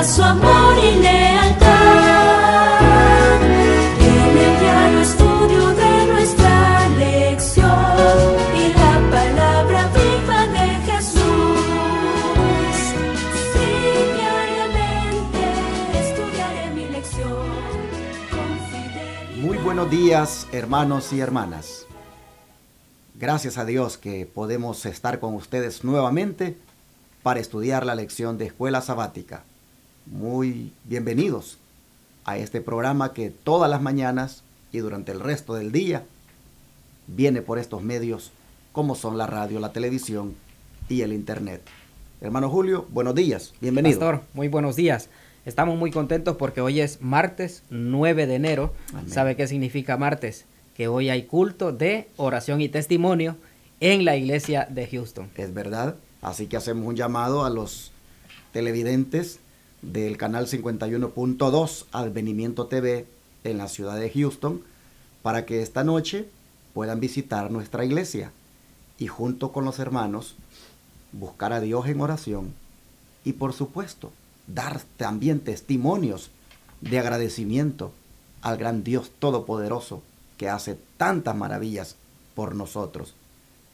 su amor y lealtad. En el diario estudio de nuestra lección y la palabra viva de Jesús. Sí, diariamente estudiaré mi lección con fidelidad. Muy buenos días, hermanos y hermanas. Gracias a Dios que podemos estar con ustedes nuevamente para estudiar la lección de Escuela Sabática. Muy bienvenidos a este programa que todas las mañanas y durante el resto del día viene por estos medios como son la radio, la televisión y el internet. Hermano Julio, buenos días, bienvenido. Pastor, muy buenos días. Estamos muy contentos porque hoy es martes 9 de enero. Amén. ¿Sabe qué significa martes? Que hoy hay culto de oración y testimonio en la iglesia de Houston. Es verdad, así que hacemos un llamado a los televidentes del canal 51.2 Advenimiento TV en la ciudad de Houston para que esta noche puedan visitar nuestra iglesia y junto con los hermanos buscar a Dios en oración y por supuesto dar también testimonios de agradecimiento al gran Dios Todopoderoso que hace tantas maravillas por nosotros.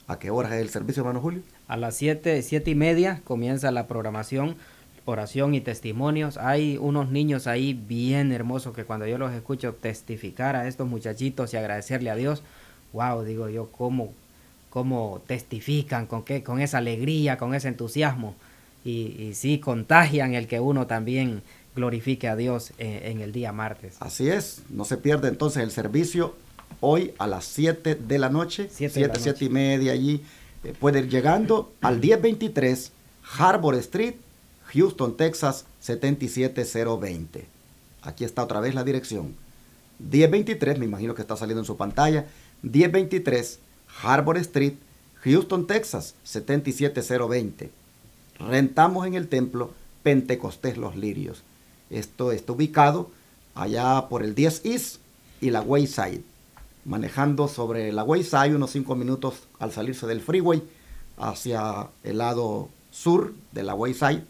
¿A qué hora es el servicio, hermano Julio? A las 7:30 comienza la programación, oración y testimonios. Hay unos niños ahí bien hermosos que cuando yo los escucho testificar a estos muchachitos y agradecerle a Dios, wow, digo yo, cómo testifican, con esa alegría, con ese entusiasmo. Y sí, contagian el que uno también glorifique a Dios en el día martes. Así es, no se pierde entonces el servicio hoy a las 7 de la noche, 7 y media allí. Puede ir llegando al 1023 Harbor Street, Houston, Texas, 77020. Aquí está otra vez la dirección. 1023, me imagino que está saliendo en su pantalla. 1023 Harbor Street, Houston, Texas, 77020. Rentamos en el templo Pentecostés Los Lirios. Esto está ubicado allá por el 10 East y la Wayside. Manejando sobre la Wayside unos 5 minutos al salirse del freeway hacia el lado sur de la Wayside.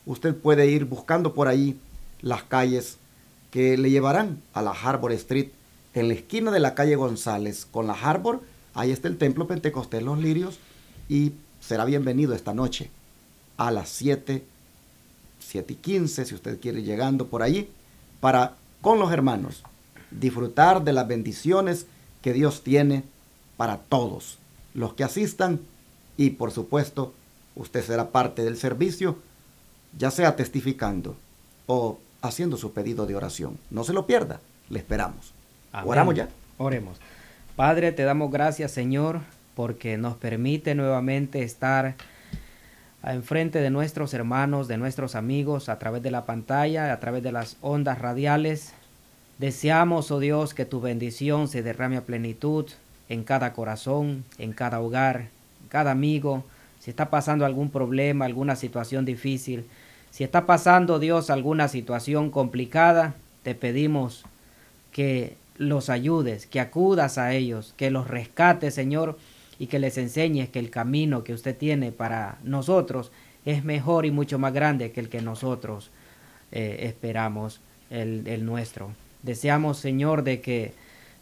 Usted puede ir buscando por ahí las calles que le llevarán a la Harbor Street. En la esquina de la calle González con la Harbor, ahí está el templo Pentecostés Los Lirios y será bienvenido esta noche a las 7:15, si usted quiere ir llegando por allí, para con los hermanos disfrutar de las bendiciones que Dios tiene para todos los que asistan y por supuesto usted será parte del servicio, ya sea testificando o haciendo su pedido de oración. No se lo pierda, le esperamos. Amén. ¿Oramos ya? Oremos. Padre, te damos gracias, Señor, porque nos permite nuevamente estar enfrente de nuestros hermanos, de nuestros amigos, a través de la pantalla, a través de las ondas radiales. Deseamos, oh Dios, que tu bendición se derrame a plenitud en cada corazón, en cada hogar, en cada amigo. Si está pasando algún problema, alguna situación difícil, si está pasando, Dios, alguna situación complicada, te pedimos que los ayudes, que acudas a ellos, que los rescates, Señor, y que les enseñes que el camino que usted tiene para nosotros es mejor y mucho más grande que el que nosotros esperamos, el nuestro. Deseamos, Señor, de que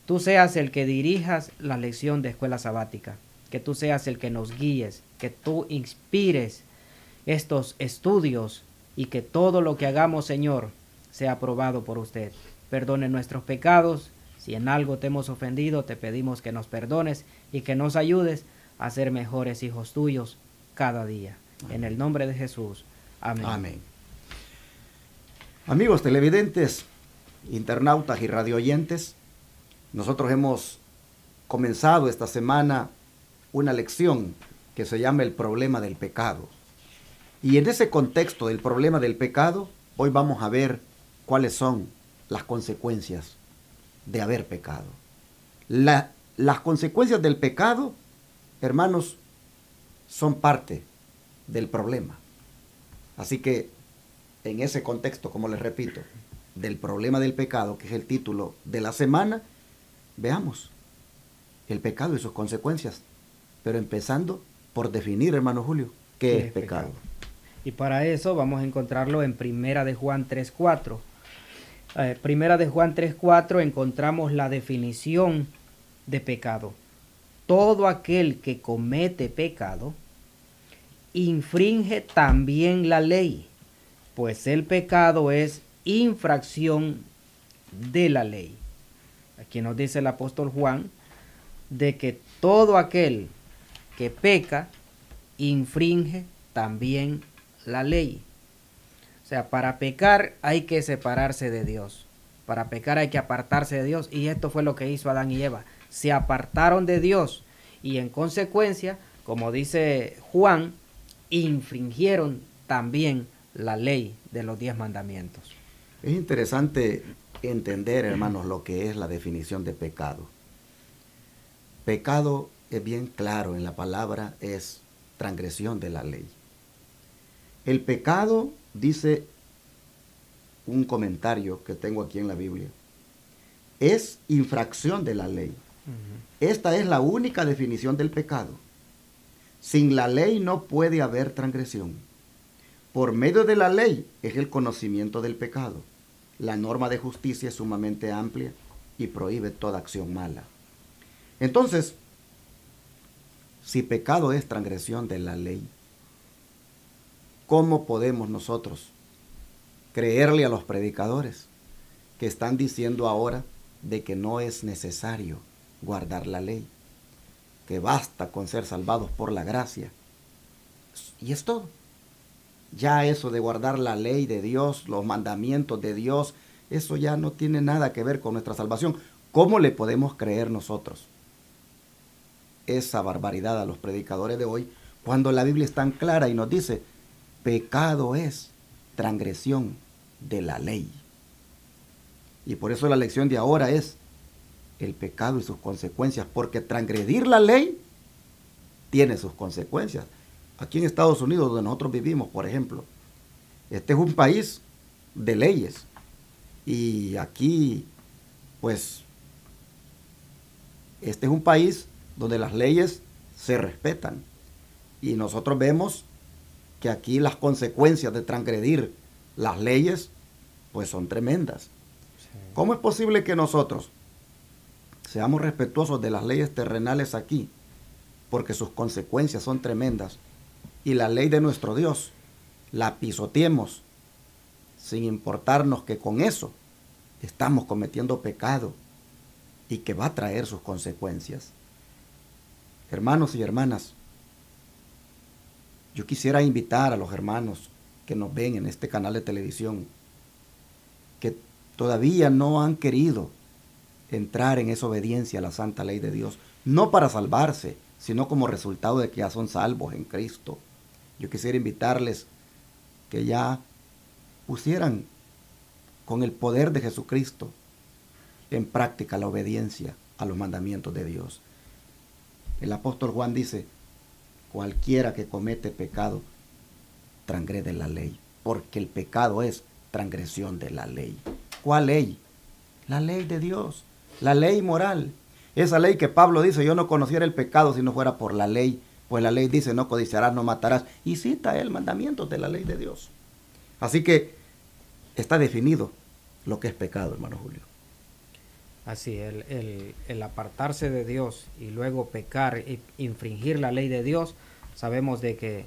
tú seas el que dirijas la lección de Escuela Sabática, que tú seas el que nos guíes, que tú inspires estos estudios y que todo lo que hagamos, Señor, sea aprobado por usted. Perdone nuestros pecados. Si en algo te hemos ofendido, te pedimos que nos perdones y que nos ayudes a ser mejores hijos tuyos cada día. Amén. En el nombre de Jesús. Amén. Amén. Amigos televidentes, internautas y radioyentes, nosotros hemos comenzado esta semana una lección que se llama el problema del pecado. Y en ese contexto del problema del pecado, hoy vamos a ver cuáles son las consecuencias de haber pecado. Las consecuencias del pecado, hermanos, son parte del problema. Así que en ese contexto, como les repito, del problema del pecado, que es el título de la semana, veamos el pecado y sus consecuencias. Pero empezando por definir, hermano Julio, ¿qué es pecado? Y para eso vamos a encontrarlo en Primera de Juan 3:4. Primera de Juan 3:4 encontramos la definición de pecado. Todo aquel que comete pecado infringe también la ley, pues el pecado es infracción de la ley. Aquí nos dice el apóstol Juan de que todo aquel que peca infringe también la ley. O sea, para pecar hay que separarse de Dios. Para pecar hay que apartarse de Dios. Y esto fue lo que hizo Adán y Eva. Se apartaron de Dios. Y en consecuencia, como dice Juan, infringieron también la ley de los 10 mandamientos. Es interesante entender, hermanos, lo que es la definición de pecado. Pecado es bien claro en la palabra, es transgresión de la ley. El pecado, dice un comentario que tengo aquí en la Biblia, es infracción de la ley. Esta es la única definición del pecado. Sin la ley no puede haber transgresión. Por medio de la ley es el conocimiento del pecado. La norma de justicia es sumamente amplia y prohíbe toda acción mala. Entonces, si pecado es transgresión de la ley, ¿cómo podemos nosotros creerle a los predicadores que están diciendo ahora de que no es necesario guardar la ley, que basta con ser salvados por la gracia? Y es todo. Ya eso de guardar la ley de Dios, los mandamientos de Dios, eso ya no tiene nada que ver con nuestra salvación. ¿Cómo le podemos creer nosotros esa barbaridad a los predicadores de hoy cuando la Biblia es tan clara y nos dice, pecado es transgresión de la ley? Y por eso la lección de ahora es el pecado y sus consecuencias, porque transgredir la ley tiene sus consecuencias. Aquí en Estados Unidos, donde nosotros vivimos, por ejemplo, este es un país de leyes. Y aquí, pues, este es un país donde las leyes se respetan. Y nosotros vemos que aquí las consecuencias de transgredir las leyes, pues son tremendas. Sí. ¿Cómo es posible que nosotros seamos respetuosos de las leyes terrenales aquí? Porque sus consecuencias son tremendas. Y la ley de nuestro Dios la pisoteemos sin importarnos que con eso estamos cometiendo pecado y que va a traer sus consecuencias. Hermanos y hermanas, yo quisiera invitar a los hermanos que nos ven en este canal de televisión, que todavía no han querido entrar en esa obediencia a la santa ley de Dios, no para salvarse, sino como resultado de que ya son salvos en Cristo. Yo quisiera invitarles que ya pusieran con el poder de Jesucristo en práctica la obediencia a los mandamientos de Dios. El apóstol Juan dice, cualquiera que comete pecado transgrede la ley, porque el pecado es transgresión de la ley. ¿Cuál ley? La ley de Dios, la ley moral. Esa ley que Pablo dice, yo no conociera el pecado si no fuera por la ley, pues la ley dice, no codiciarás, no matarás, y cita el mandamiento de la ley de Dios. Así que está definido lo que es pecado, hermano Julio. Así, el apartarse de Dios y luego pecar e infringir la ley de Dios, sabemos de que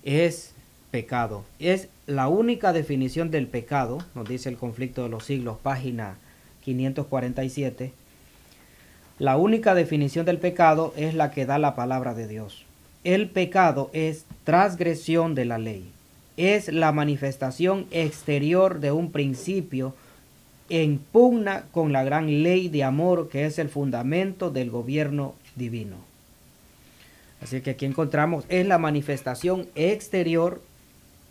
es pecado. Es la única definición del pecado, nos dice el Conflicto de los Siglos, página 547. La única definición del pecado es la que da la palabra de Dios. El pecado es transgresión de la ley. Es la manifestación exterior de un principio en pugna con la gran ley de amor que es el fundamento del gobierno divino. Así que aquí encontramos, es la manifestación exterior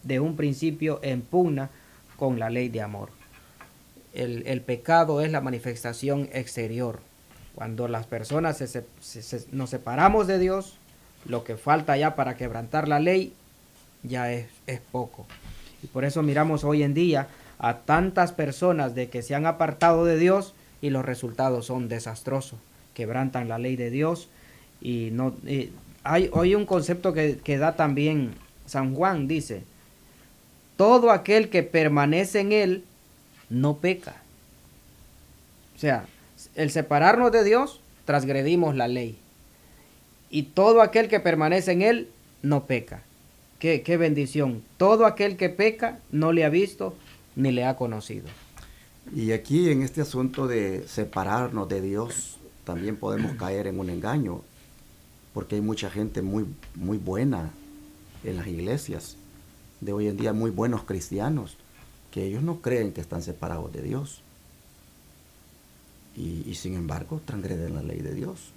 de un principio en pugna con la ley de amor. El pecado es la manifestación exterior. Cuando las personas nos separamos de Dios, lo que falta ya para quebrantar la ley ya es poco. Y por eso miramos hoy en día a tantas personas de que se han apartado de Dios y los resultados son desastrosos. Quebrantan la ley de Dios y no hay hoy un concepto que da también San Juan, dice, todo aquel que permanece en él no peca. O sea, el separarnos de Dios, transgredimos la ley. Y todo aquel que permanece en él no peca. Qué bendición. Todo aquel que peca no le ha visto ni le ha conocido. Y aquí en este asunto de separarnos de Dios, también podemos caer en un engaño, porque hay mucha gente muy buena en las iglesias de hoy en día, muy buenos cristianos, que ellos no creen que están separados de Dios. Y sin embargo transgreden la ley de Dios.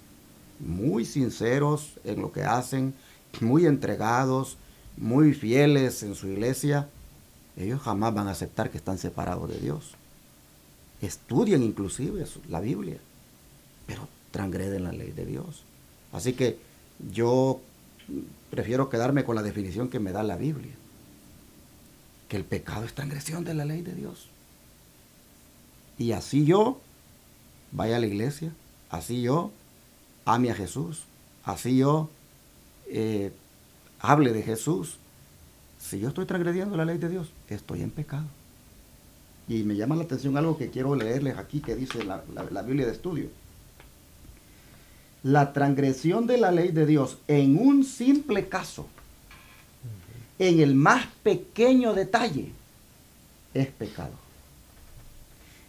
Muy sinceros en lo que hacen, muy entregados, muy fieles en su iglesia, ellos jamás van a aceptar que están separados de Dios. Estudian inclusive la Biblia, pero transgreden la ley de Dios. Así que yo prefiero quedarme con la definición que me da la Biblia, que el pecado es transgresión de la ley de Dios. Y así yo vaya a la iglesia, así yo ame a Jesús, así yo hable de Jesús. Si yo estoy transgrediendo la ley de Dios, estoy en pecado. Y me llama la atención algo que quiero leerles aquí, que dice la Biblia de estudio. La transgresión de la ley de Dios en un simple caso, en el más pequeño detalle, es pecado.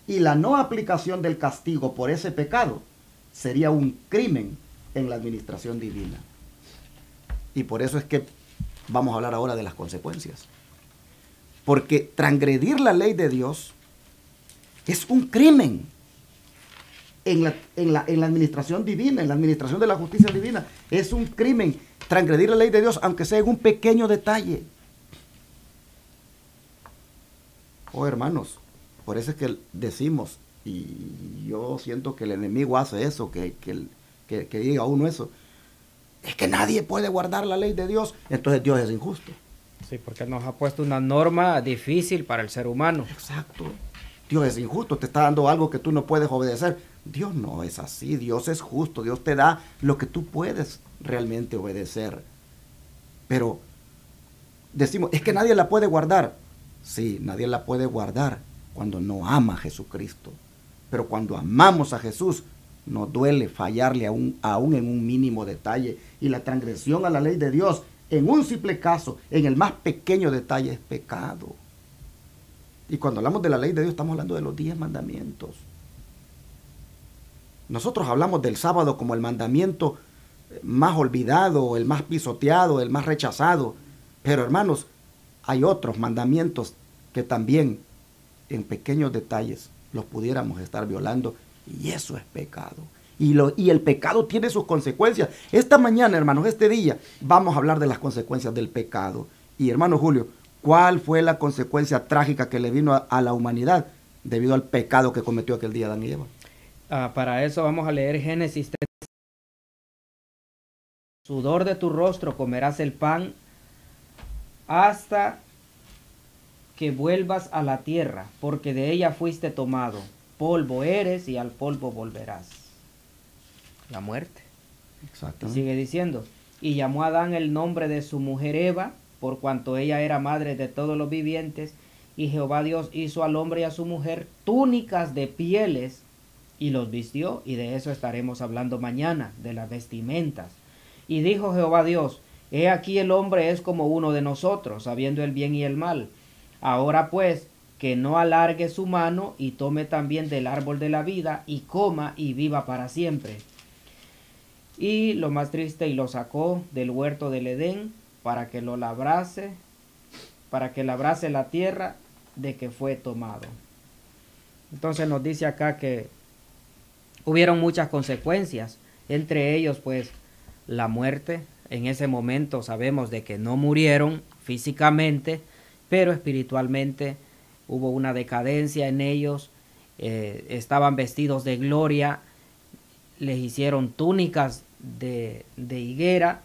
Y la no aplicación del castigo por ese pecado sería un crimen en la administración divina. Y por eso es que vamos a hablar ahora de las consecuencias. Porque transgredir la ley de Dios es un crimen en la administración divina, en la administración de la justicia divina. Es un crimen transgredir la ley de Dios, aunque sea en un pequeño detalle. Oh, hermanos, por eso es que decimos, y yo siento que el enemigo hace eso, que diga uno eso, es que nadie puede guardar la ley de Dios, entonces Dios es injusto. Sí, porque nos ha puesto una norma difícil para el ser humano. Exacto. Dios es injusto, te está dando algo que tú no puedes obedecer. Dios no es así, Dios es justo, Dios te da lo que tú puedes realmente obedecer. Pero decimos, es que nadie la puede guardar. Sí, nadie la puede guardar cuando no ama a Jesucristo. Pero cuando amamos a Jesús, nos duele fallarle aún en un mínimo detalle. Y la transgresión a la ley de Dios, en un simple caso, en el más pequeño detalle, es pecado. Y cuando hablamos de la ley de Dios, estamos hablando de los 10 mandamientos. Nosotros hablamos del sábado como el mandamiento más olvidado, el más pisoteado, el más rechazado. Pero hermanos, hay otros mandamientos que también en pequeños detalles los pudiéramos estar violando, y eso es pecado. Y el pecado tiene sus consecuencias. Esta mañana, hermanos, este día, vamos a hablar de las consecuencias del pecado. Y hermano Julio, ¿cuál fue la consecuencia trágica que le vino a la humanidad debido al pecado que cometió aquel día Adán y Eva? Para eso vamos a leer Génesis 3. Sudor de tu rostro comerás el pan hasta que vuelvas a la tierra, porque de ella fuiste tomado. Polvo eres y al polvo volverás. La muerte. Exacto. Sigue diciendo, y llamó a Adán el nombre de su mujer Eva, por cuanto ella era madre de todos los vivientes, y Jehová Dios hizo al hombre y a su mujer túnicas de pieles, y los vistió, y de eso estaremos hablando mañana, de las vestimentas. Y dijo Jehová Dios, he aquí el hombre es como uno de nosotros, sabiendo el bien y el mal. Ahora pues, que no alargue su mano, y tome también del árbol de la vida, y coma y viva para siempre. Y lo más triste, y lo sacó del huerto del Edén, para que lo labrase, para que labrase la tierra de que fue tomado. Entonces nos dice acá que hubieron muchas consecuencias, entre ellos pues la muerte. En ese momento sabemos de que no murieron físicamente, pero espiritualmente hubo una decadencia en ellos. Estaban vestidos de gloria, les hicieron túnicas de higuera,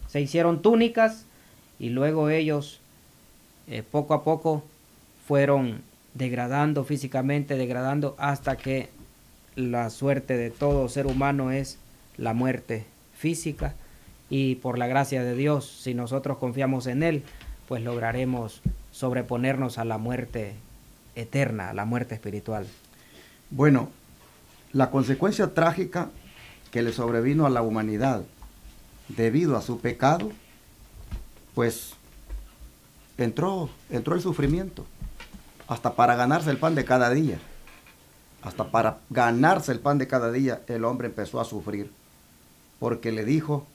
se hicieron túnicas, y luego ellos poco a poco fueron degradando físicamente, degradando, hasta que la suerte de todo ser humano es la muerte física, y por la gracia de Dios, si nosotros confiamos en Él, pues lograremos sobreponernos a la muerte eterna, a la muerte espiritual. Bueno, la consecuencia trágica que le sobrevino a la humanidad debido a su pecado, pues entró el sufrimiento, hasta para ganarse el pan de cada día. Hasta para ganarse el pan de cada día, el hombre empezó a sufrir, porque le dijo,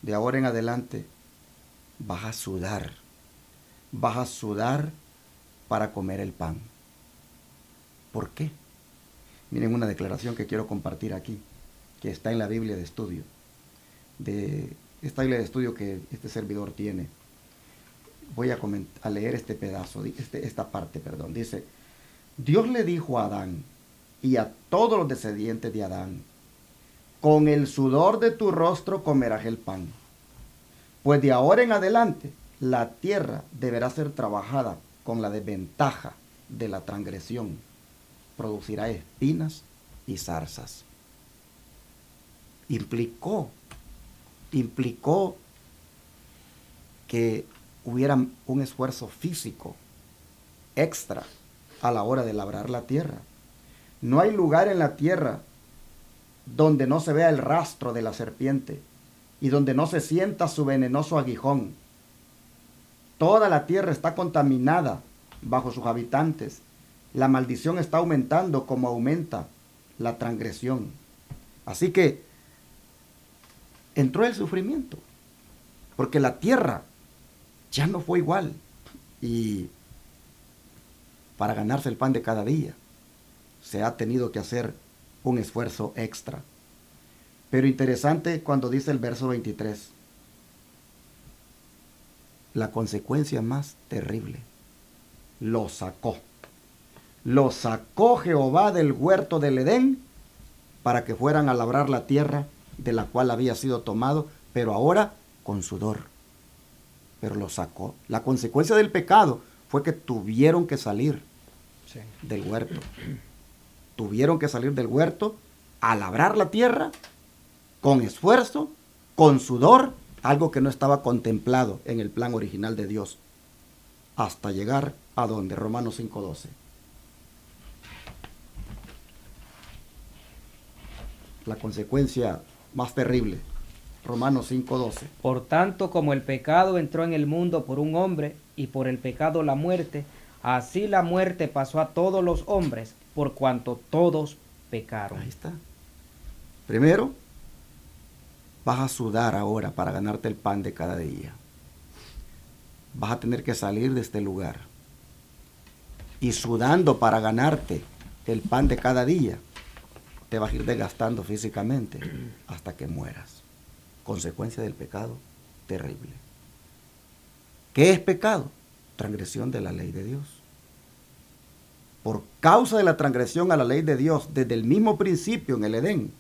de ahora en adelante, vas a sudar para comer el pan. ¿Por qué? Miren una declaración que quiero compartir aquí, que está en la Biblia de estudio, de esta Biblia de estudio que este servidor tiene. Voy a leer este pedazo, esta parte, perdón. Dice, Dios le dijo a Adán y a todos los descendientes de Adán, con el sudor de tu rostro comerás el pan, pues de ahora en adelante la tierra deberá ser trabajada con la desventaja de la transgresión, producirá espinas y zarzas. Implicó que hubiera un esfuerzo físico extra a la hora de labrar la tierra. No hay lugar en la tierra donde no se vea el rastro de la serpiente y donde no se sienta su venenoso aguijón. Toda la tierra está contaminada bajo sus habitantes. La maldición está aumentando como aumenta la transgresión. Así que entró el sufrimiento, porque la tierra ya no fue igual, y para ganarse el pan de cada día se ha tenido que hacer un esfuerzo extra. Pero interesante cuando dice el verso 23, la consecuencia más terrible, lo sacó Jehová del huerto del Edén para que fueran a labrar la tierra de la cual había sido tomado, pero ahora con sudor. Pero lo sacó. La consecuencia del pecado fue que tuvieron que salir del huerto. Tuvieron que salir del huerto a labrar la tierra con esfuerzo, con sudor, algo que no estaba contemplado en el plan original de Dios, hasta llegar a donde, Romanos 5:12. La consecuencia más terrible, Romanos 5:12. Por tanto, como el pecado entró en el mundo por un hombre, y por el pecado la muerte, así la muerte pasó a todos los hombres, por cuanto todos pecaron. Ahí está. Primero, vas a sudar ahora para ganarte el pan de cada día. Vas a tener que salir de este lugar. Y sudando para ganarte el pan de cada día, te vas a ir desgastando físicamente hasta que mueras. Consecuencia del pecado terrible. ¿Qué es pecado? Transgresión de la ley de Dios. Por causa de la transgresión a la ley de Dios, desde el mismo principio en el Edén,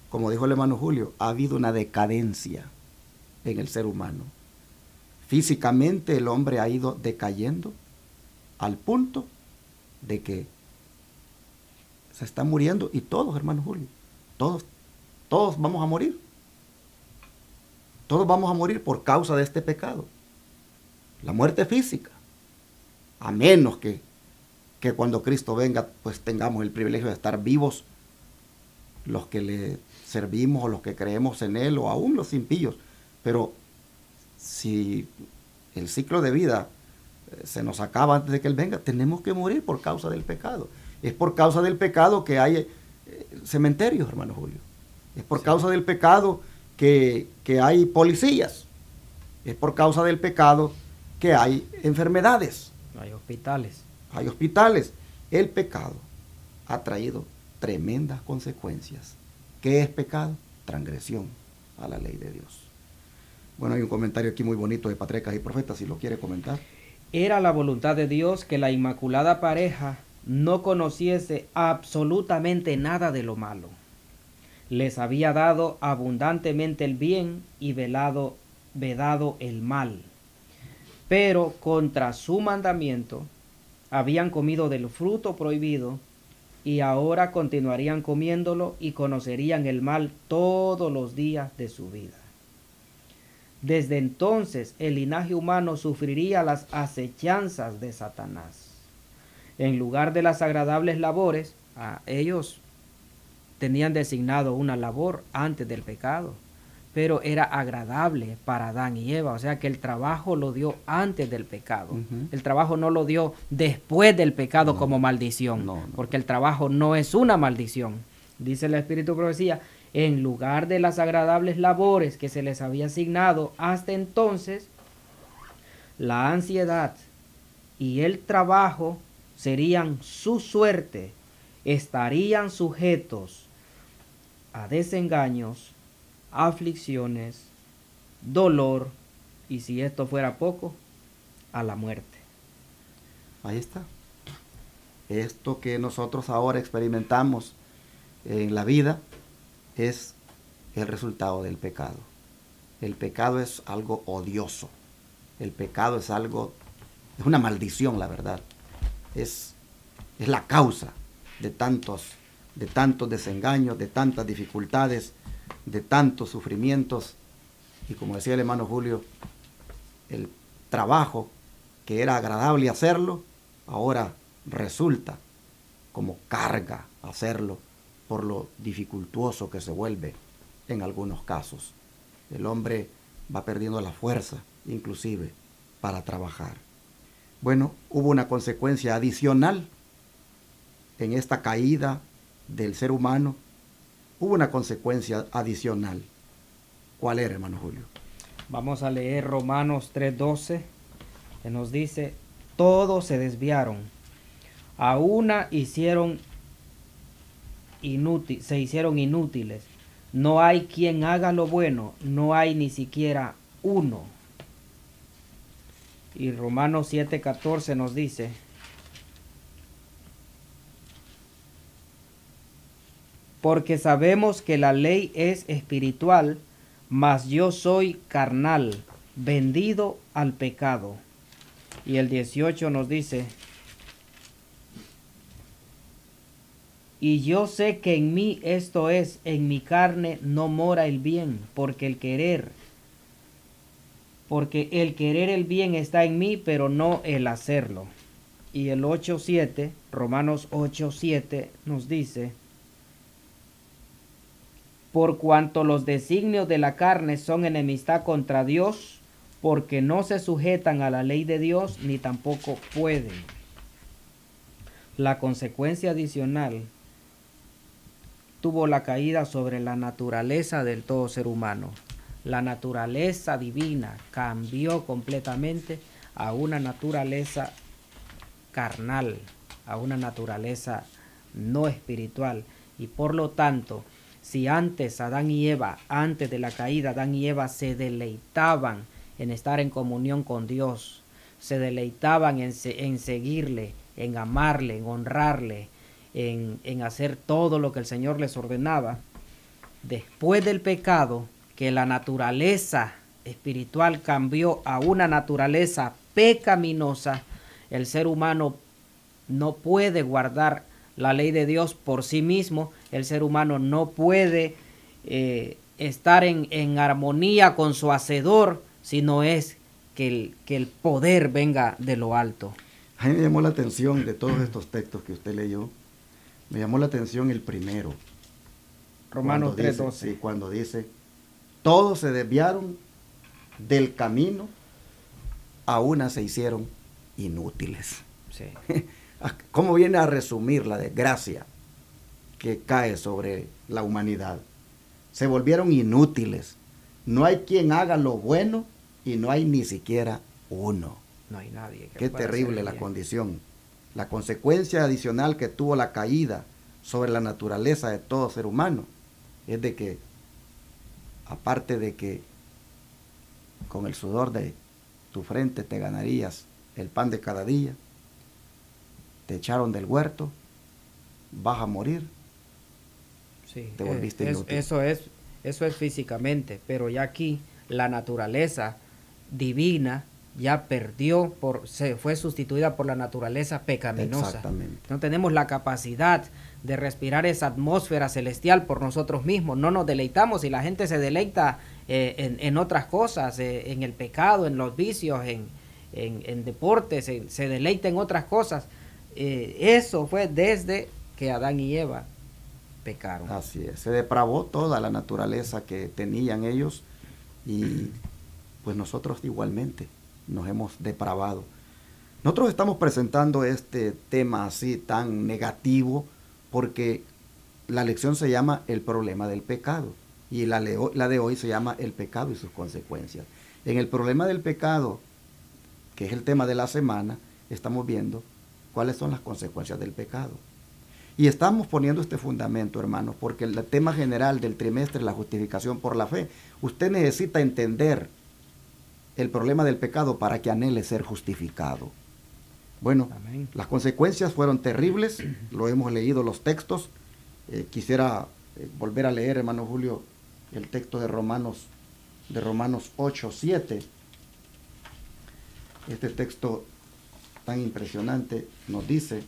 como dijo el hermano Julio, ha habido una decadencia en el ser humano. Físicamente el hombre ha ido decayendo al punto de que se está muriendo, y todos, hermano Julio, todos vamos a morir. Todos vamos a morir por causa de este pecado. La muerte física. A menos que cuando Cristo venga, pues tengamos el privilegio de estar vivos, los que le servimos o los que creemos en Él, o aún los impíos. Pero si el ciclo de vida se nos acaba antes de que Él venga, tenemos que morir por causa del pecado. Es por causa del pecado que hay cementerios, hermano Julio. Es por causa del pecado que hay policías. Es por causa del pecado que hay enfermedades. Hay hospitales. Hay hospitales. El pecado ha traído tremendas consecuencias. ¿Qué es pecado? Transgresión a la ley de Dios. Bueno, hay un comentario aquí muy bonito de Patriarcas y Profetas, si lo quiere comentar. Era la voluntad de Dios que la inmaculada pareja no conociese absolutamente nada de lo malo. Les había dado abundantemente el bien y vedado el mal. Pero contra su mandamiento habían comido del fruto prohibido, y ahora continuarían comiéndolo y conocerían el mal todos los días de su vida. Desde entonces el linaje humano sufriría las acechanzas de Satanás. En lugar de las agradables labores, ellos tenían designado una labor antes del pecado, pero era agradable para Adán y Eva, o sea que el trabajo lo dio antes del pecado. El trabajo no lo dio después del pecado como maldición, porque el trabajo no es una maldición. Dice el Espíritu de Profecía, en lugar de las agradables labores que se les había asignado hasta entonces, la ansiedad y el trabajo serían su suerte, estarían sujetos a desengaños, aflicciones, dolor y, si esto fuera poco, a la muerte. Ahí está. Esto que nosotros ahora experimentamos en la vida es el resultado del pecado. El pecado es algo odioso. El pecado es es una maldición, la verdad. Es la causa de tantos desengaños, de tantas dificultades, de tantos sufrimientos. Y como decía el hermano Julio, el trabajo que era agradable hacerlo, ahora resulta como carga hacerlo por lo dificultuoso que se vuelve en algunos casos. El hombre va perdiendo la fuerza, inclusive, para trabajar. Bueno, hubo una consecuencia adicional en esta caída del ser humano. Hubo una consecuencia adicional. ¿Cuál era, hermano Julio? Vamos a leer Romanos 3:12, que nos dice, todos se desviaron, a una se hicieron inútiles. No hay quien haga lo bueno, no hay ni siquiera uno. Y Romanos 7:14 nos dice, porque sabemos que la ley es espiritual, mas yo soy carnal, vendido al pecado. Y el 18 nos dice, y yo sé que en mí, esto es, en mi carne no mora el bien, porque el querer el bien está en mí, pero no el hacerlo. Y el 8:7, Romanos 8:7 nos dice, por cuanto los designios de la carne son enemistad contra Dios, porque no se sujetan a la ley de Dios, ni tampoco pueden. La consecuencia adicional tuvo la caída sobre la naturaleza del todo ser humano. La naturaleza divina cambió completamente a una naturaleza carnal, a una naturaleza no espiritual. Y por lo tanto, si antes Adán y Eva, antes de la caída, Adán y Eva se deleitaban en estar en comunión con Dios, se deleitaban en seguirle, en amarle, en honrarle, en hacer todo lo que el Señor les ordenaba, después del pecado, que la naturaleza espiritual cambió a una naturaleza pecaminosa, el ser humano no puede guardar la ley de Dios por sí mismo. El ser humano no puede estar en armonía con su hacedor, sino es que el poder venga de lo alto. A mí me llamó la atención de todos estos textos que usted leyó, me llamó la atención el primero. Romanos 3:12. Sí, cuando dice, todos se desviaron del camino, a una se hicieron inútiles. Sí. ¿Cómo viene a resumir la desgracia que cae sobre la humanidad? Se volvieron inútiles. No hay quien haga lo bueno y no hay ni siquiera uno. No hay nadie. Qué terrible la condición. La consecuencia adicional que tuvo la caída sobre la naturaleza de todo ser humano es de que, aparte de que con el sudor de tu frente te ganarías el pan de cada día, te echaron del huerto, vas a morir, sí, te volviste inútil. Eso es físicamente, pero ya aquí la naturaleza divina ya fue sustituida por la naturaleza pecaminosa. Exactamente. No tenemos la capacidad de respirar esa atmósfera celestial por nosotros mismos. No nos deleitamos, y la gente se deleita en otras cosas, en el pecado, en los vicios, en deportes, se deleita en otras cosas. Eso fue desde que Adán y Eva pecaron. Así es, se depravó toda la naturaleza que tenían ellos y pues nosotros igualmente nos hemos depravado. Nosotros estamos presentando este tema así tan negativo porque la lección se llama el problema del pecado y la de hoy se llama el pecado y sus consecuencias. En el problema del pecado, que es el tema de la semana, estamos viendo cuáles son las consecuencias del pecado. Y estamos poniendo este fundamento, hermanos, porque el tema general del trimestre es la justificación por la fe. Usted necesita entender el problema del pecado para que anhele ser justificado. Bueno, amén. Las consecuencias fueron terribles, lo hemos leído los textos. Quisiera volver a leer, hermano Julio, el texto de Romanos 8:7. Este texto tan impresionante nos dice: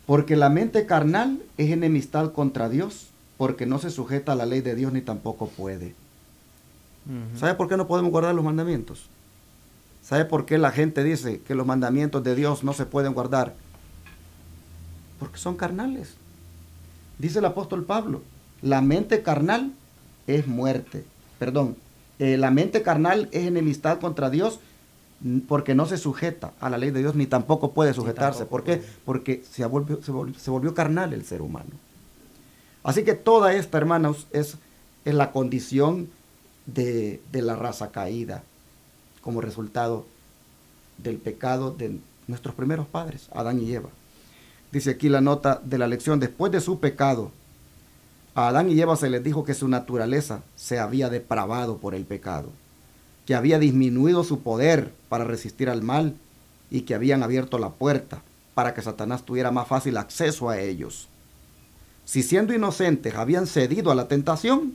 porque la mente carnal es enemistad contra Dios, porque no se sujeta a la ley de Dios ni tampoco puede. ¿Sabe por qué no podemos guardar los mandamientos? ¿Sabe por qué la gente dice que los mandamientos de Dios no se pueden guardar? Porque son carnales. Dice el apóstol Pablo, la mente carnal es muerte. La mente carnal es enemistad contra Dios porque no se sujeta a la ley de Dios ni tampoco puede sujetarse. ¿Por qué? Porque se volvió carnal el ser humano. Así que toda esta, hermanos, es la condición de la raza caída como resultado del pecado de nuestros primeros padres, Adán y Eva. Dice aquí la nota de la lección: después de su pecado, a Adán y Eva se les dijo que su naturaleza se había depravado por el pecado, que había disminuido su poder para resistir al mal y que habían abierto la puerta para que Satanás tuviera más fácil acceso a ellos. Si siendo inocentes habían cedido a la tentación,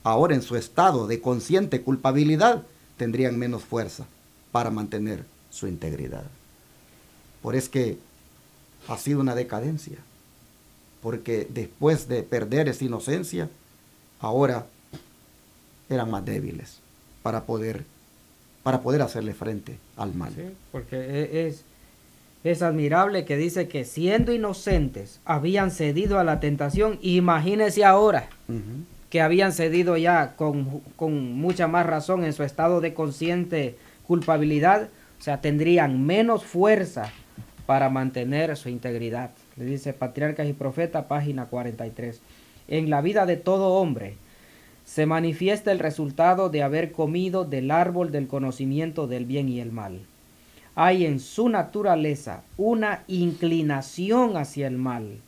ahora en su estado de consciente culpabilidad tendrían menos fuerza para mantener su integridad. Por es que ha sido una decadencia, porque después de perder esa inocencia, ahora eran más débiles para poder hacerle frente al mal. Sí, porque es admirable que dice que siendo inocentes habían cedido a la tentación. Imagínese ahora que habían cedido ya con mucha más razón en su estado de consciente culpabilidad. O sea, tendrían menos fuerza para mantener su integridad. Le dice Patriarcas y Profetas, página 43. En la vida de todo hombre se manifiesta el resultado de haber comido del árbol del conocimiento del bien y el mal. Hay en su naturaleza una inclinación hacia el mal,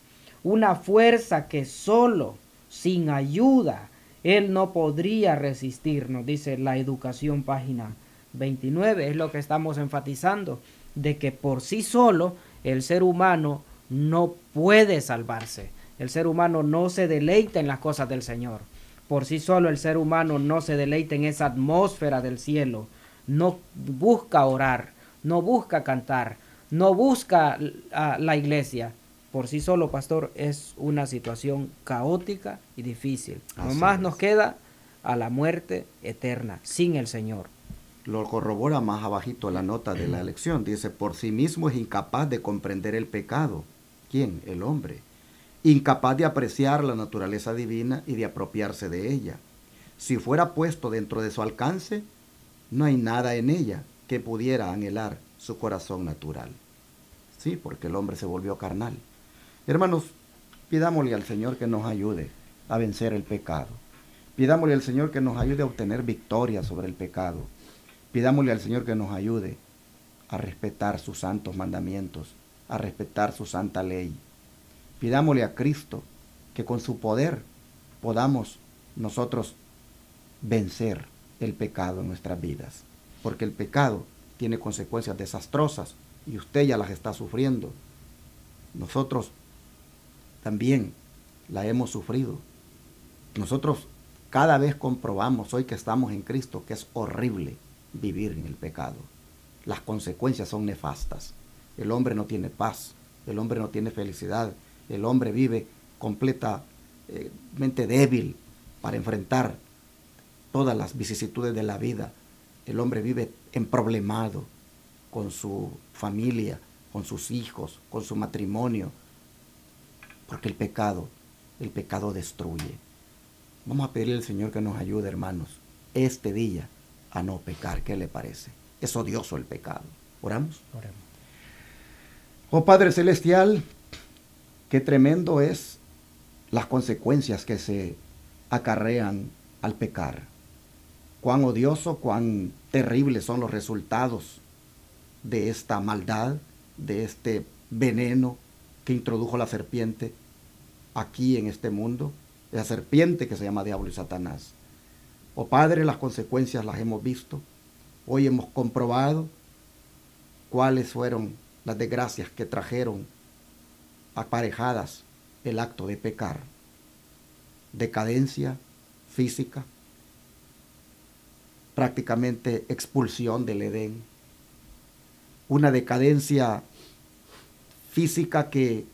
una fuerza que solo sin ayuda él no podría resistir, nos dice La Educación, página 29. Es lo que estamos enfatizando, de que por sí solo el ser humano no puede salvarse. El ser humano no se deleita en las cosas del Señor. Por sí solo el ser humano no se deleita en esa atmósfera del cielo. No busca orar, no busca cantar, no busca la iglesia. Por sí solo, pastor, es una situación caótica y difícil. Nomás nos queda a la muerte eterna, sin el Señor. Lo corrobora más abajito la nota de la lección. Dice, por sí mismo es incapaz de comprender el pecado. ¿Quién? El hombre. Incapaz de apreciar la naturaleza divina y de apropiarse de ella. Si fuera puesto dentro de su alcance, no hay nada en ella que pudiera anhelar su corazón natural. Sí, porque el hombre se volvió carnal. Hermanos, pidámosle al Señor que nos ayude a vencer el pecado. Pidámosle al Señor que nos ayude a obtener victoria sobre el pecado. Pidámosle al Señor que nos ayude a respetar sus santos mandamientos, a respetar su santa ley. Pidámosle a Cristo que con su poder podamos nosotros vencer el pecado en nuestras vidas. Porque el pecado tiene consecuencias desastrosas y usted ya las está sufriendo. Nosotros también la hemos sufrido. Nosotros cada vez comprobamos hoy que estamos en Cristo que es horrible vivir en el pecado. Las consecuencias son nefastas. El hombre no tiene paz, el hombre no tiene felicidad, el hombre vive completamente débil, para enfrentar todas las vicisitudes de la vida. El hombre vive emproblemado con su familia, con sus hijos, con su matrimonio, porque el pecado destruye. Vamos a pedirle al Señor que nos ayude, hermanos, este día a no pecar. ¿Qué le parece? Es odioso el pecado. ¿Oramos? Oremos. Oh Padre Celestial, qué tremendo es las consecuencias que se acarrean al pecar. Cuán odioso, cuán terribles son los resultados de esta maldad, de este veneno que introdujo la serpiente aquí en este mundo, esa serpiente que se llama Diablo y Satanás. Oh Padre, las consecuencias las hemos visto. Hoy hemos comprobado cuáles fueron las desgracias que trajeron aparejadas el acto de pecar. Decadencia física, prácticamente expulsión del Edén, una decadencia física que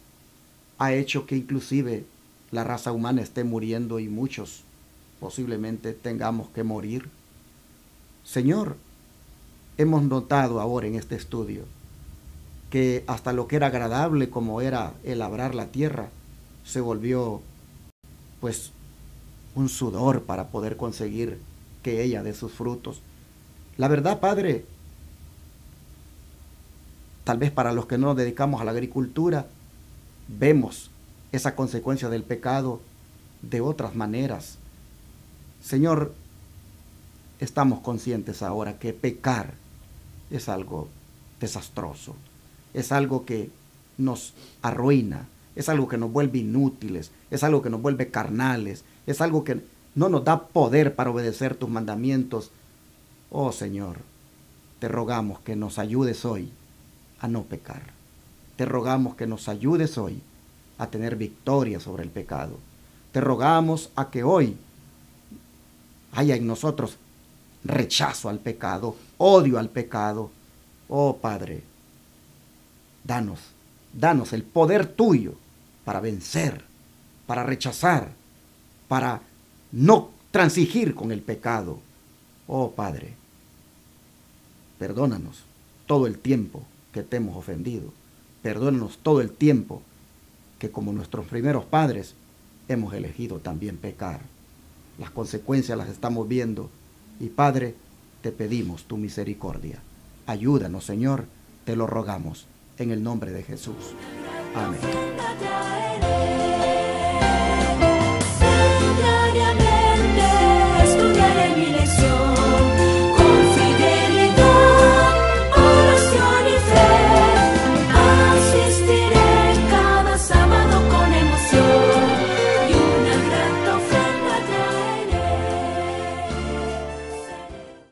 ha hecho que inclusive la raza humana esté muriendo y muchos posiblemente tengamos que morir. Señor, hemos notado ahora en este estudio que hasta lo que era agradable, como era el labrar la tierra, se volvió pues un sudor para poder conseguir que ella dé sus frutos. La verdad, Padre, tal vez para los que no nos dedicamos a la agricultura, vemos esa consecuencia del pecado de otras maneras. Señor, estamos conscientes ahora que pecar es algo desastroso, es algo que nos arruina, es algo que nos vuelve inútiles, es algo que nos vuelve carnales, es algo que no nos da poder para obedecer tus mandamientos. Oh Señor, te rogamos que nos ayudes hoy a no pecar. Te rogamos que nos ayudes hoy a tener victoria sobre el pecado. Te rogamos a que hoy haya en nosotros rechazo al pecado, odio al pecado. Oh Padre, danos el poder tuyo para vencer, para rechazar, para no transigir con el pecado. Oh Padre, perdónanos todo el tiempo que te hemos ofendido. Perdónanos todo el tiempo que, como nuestros primeros padres, hemos elegido también pecar. Las consecuencias las estamos viendo y, Padre, te pedimos tu misericordia. Ayúdanos, Señor, te lo rogamos en el nombre de Jesús. Amén.